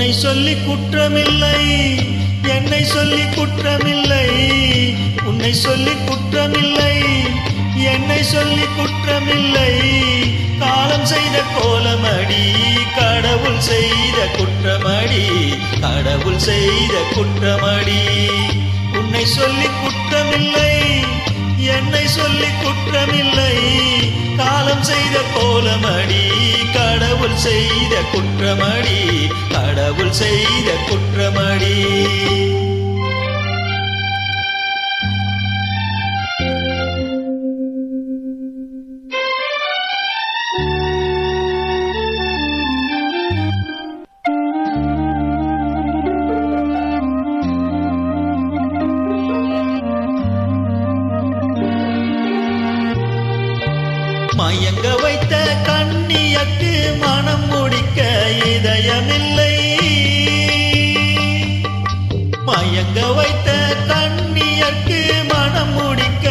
உன்னை சொல்லி குற்றமில்லை, என்னை சொல்லி குற்றமில்லை. உன்னை சொல்லி குற்றமில்லை, என்னை சொல்லி குற்றமில்லை. காலம் செய்த கோலமடி, கடவுள் செய்த குற்றமடி, கடவுள் செய்த குற்றமடி. உன்னை சொல்லி குற்றமில்லை, என்னை சொல்லி குற்றமில்லை. காலம் செய்த கோலமடி, கடவுள் செய்த குற்றமடி, கடவுள் செய்த குற்றமடி. மயங்க வைத்த கண்ணியக்கு மனம் முடிக்க இதயமில்லை. மயங்க வைத்த கண்ணியக்கு மனம் முடிக்க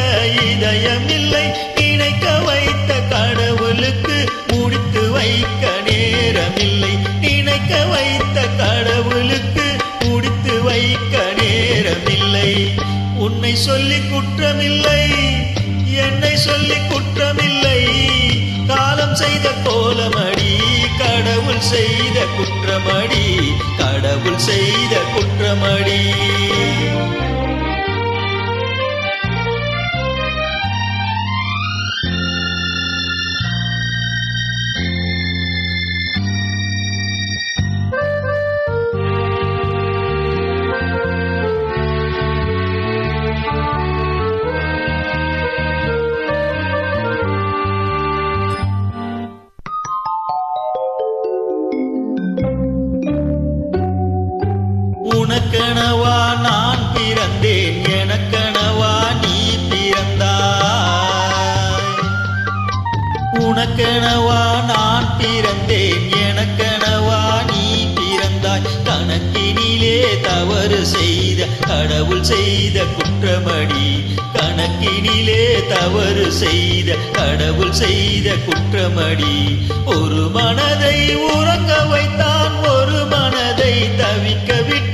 இதயமில்லை. நினைக்க வைத்த கடவுளுக்கு முடித்து வைக்க நேரமில்லை. நினைக்க வைத்த கடவுளுக்கு முடித்து வைக்க நேரமில்லை. உன்னை சொல்லி குற்றமில்லை, என்னை சொல்லி குற்றமில்லை. காலம் செய்த கோலமடி, கடவுள் செய்த குற்றமடி, கடவுள் செய்த குற்றமடி. உனக்கெனவா நான் பிறந்தேன், எனக்கெனவா நீ பிறந்தாய். உனக்கெனவா நான் பிறந்தேன், எனக்கெனவா நீ பிறந்தாய். கணக்கினிலே தவறு செய்த கடவுள் செய்த குற்றமடி, கணக்கினிலே தவறு செய்த கடவுள் செய்த குற்றமடி. ஒரு மனதை உறங்க வைத்தான், ஒரு மனதை தவிக்க விட்டான்.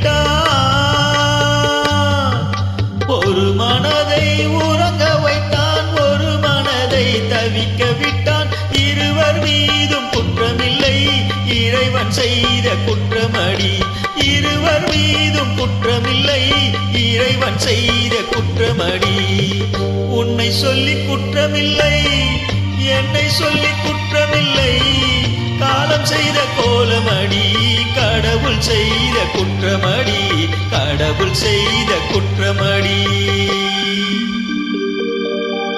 ஒரு மனதை உறங்க வைத்தான், ஒரு மனதை தவிக்க விட்டான். இருவர் மீதும் குற்றமில்லை, இறைவன் செய்த குற்றமடி. இருவர் மீதும் குற்றமில்லை, இறைவன் செய்த குற்றமடி. உன்னை சொல்லி குற்றமில்லை, என்னை சொல்லி குற்றமில்லை. காலம் செய்த கோலமடி, கடவுள் செய்த குற்றமடி, கடவுள் செய்த குற்ற